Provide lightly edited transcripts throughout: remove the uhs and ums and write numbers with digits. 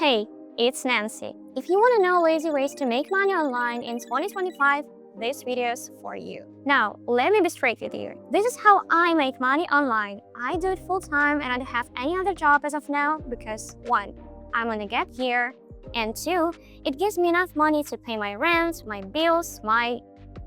Hey, it's Nancy. If you want to know lazy ways to make money online in 2025, this video is for you. Now, let me be straight with you. This is how I make money online. I do it full-time and I don't have any other job as of now because 1, I'm on a gap year, and 2, it gives me enough money to pay my rent, my bills, my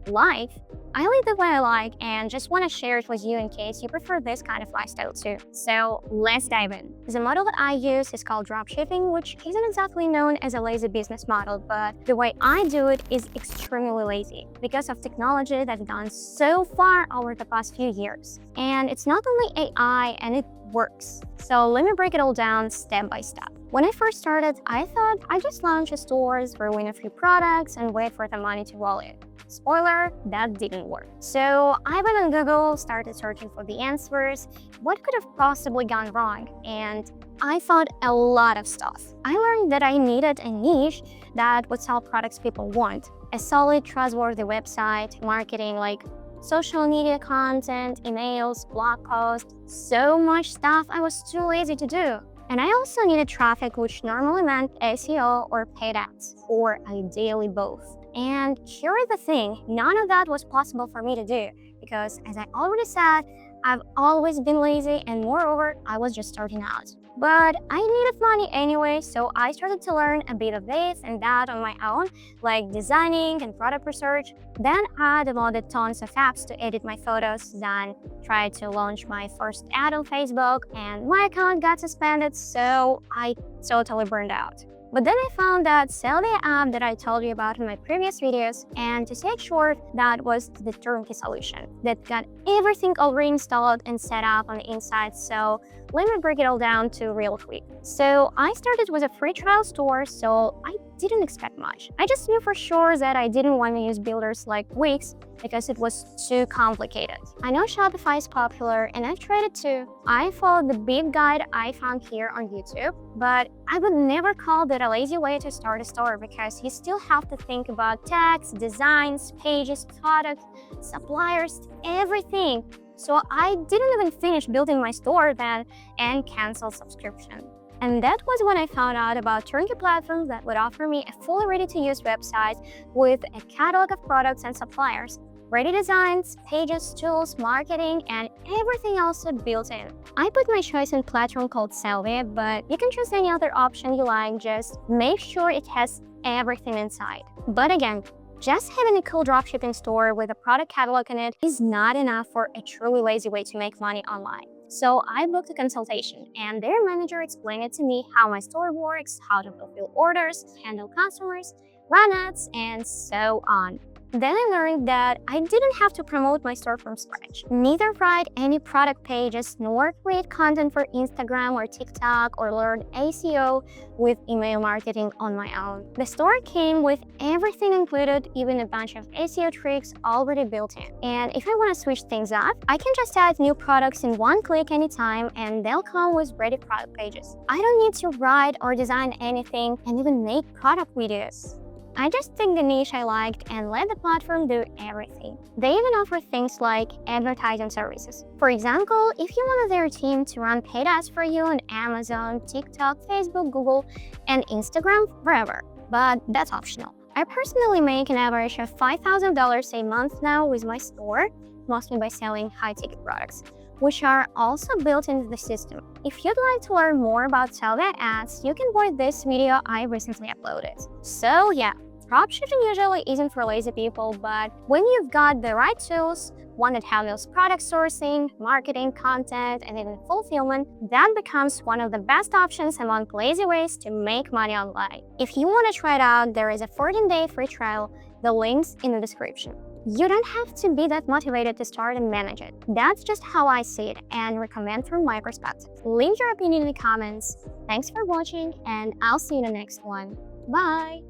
life. I live the way I like and just want to share it with you in case you prefer this kind of lifestyle too. So let's dive in. The model that I use is called dropshipping, which isn't exactly known as a lazy business model, but the way I do it is extremely lazy because of technology that's gone so far over the past few years. And it's not only AI, and it works. So let me break it all down step by step. When I first started, I thought I'd just launch a store, throw in a few products, and wait for the money to roll in. Spoiler, that didn't work. So I went on Google, started searching for the answers, what could have possibly gone wrong, and I found a lot of stuff. I learned that I needed a niche that would sell products people want, a solid, trustworthy website, marketing like social media content, emails, blog posts, so much stuff I was too lazy to do. And I also needed traffic, which normally meant SEO or paid ads, or ideally both. And here is the thing, none of that was possible for me to do because, as I already said, I've always been lazy and moreover, I was just starting out. But I needed money anyway, so I started to learn a bit of this and that on my own, like designing and product research. Then I downloaded tons of apps to edit my photos, then tried to launch my first ad on Facebook, and my account got suspended, so I totally burned out. But then I found that Sellvia app that I told you about in my previous videos, and to say it short, that was the turnkey solution that got everything already installed and set up on the inside. So let me break it all down to real quick. So I started with a free trial store, so I didn't expect much. I just knew for sure that I didn't want to use builders like Wix because it was too complicated. I know Shopify is popular and I've tried it too. I followed the big guide I found here on YouTube, but I would never call that a lazy way to start a store because you still have to think about text, designs, pages, products, suppliers, everything. So I didn't even finish building my store then and cancel subscription. And that was when I found out about turnkey platforms that would offer me a fully ready-to-use website with a catalog of products and suppliers, ready designs, pages, tools, marketing, and everything else built in. I put my choice in platform called Sellvia, but you can choose any other option you like, just make sure it has everything inside. But again, just having a cool dropshipping store with a product catalog in it is not enough for a truly lazy way to make money online. So I booked a consultation and their manager explained it to me how my store works, how to fulfill orders, handle customers, run ads, and so on. Then I learned that I didn't have to promote my store from scratch, neither write any product pages, nor create content for Instagram or TikTok, or learn SEO with email marketing on my own. The store came with everything included, even a bunch of SEO tricks already built in. And if I want to switch things up, I can just add new products in one click anytime, and they'll come with ready product pages. I don't need to write or design anything and even make product videos. I just picked the niche I liked and let the platform do everything. They even offer things like advertising services. For example, if you wanted their team to run paid ads for you on Amazon, TikTok, Facebook, Google, and Instagram, wherever. But that's optional. I personally make an average of $5,000 a month now with my store, mostly by selling high-ticket products, which are also built into the system. If you'd like to learn more about Sellvia ads, you can watch this video I recently uploaded. So yeah, dropshipping usually isn't for lazy people, but when you've got the right tools, one that handles product sourcing, marketing, content, and even fulfillment, that becomes one of the best options among lazy ways to make money online. If you want to try it out, there is a 14-day free trial. The link's in the description. You don't have to be that motivated to start and manage it. That's just how I see it and recommend from my perspective. Leave your opinion in the comments. Thanks for watching, and I'll see you in the next one. Bye!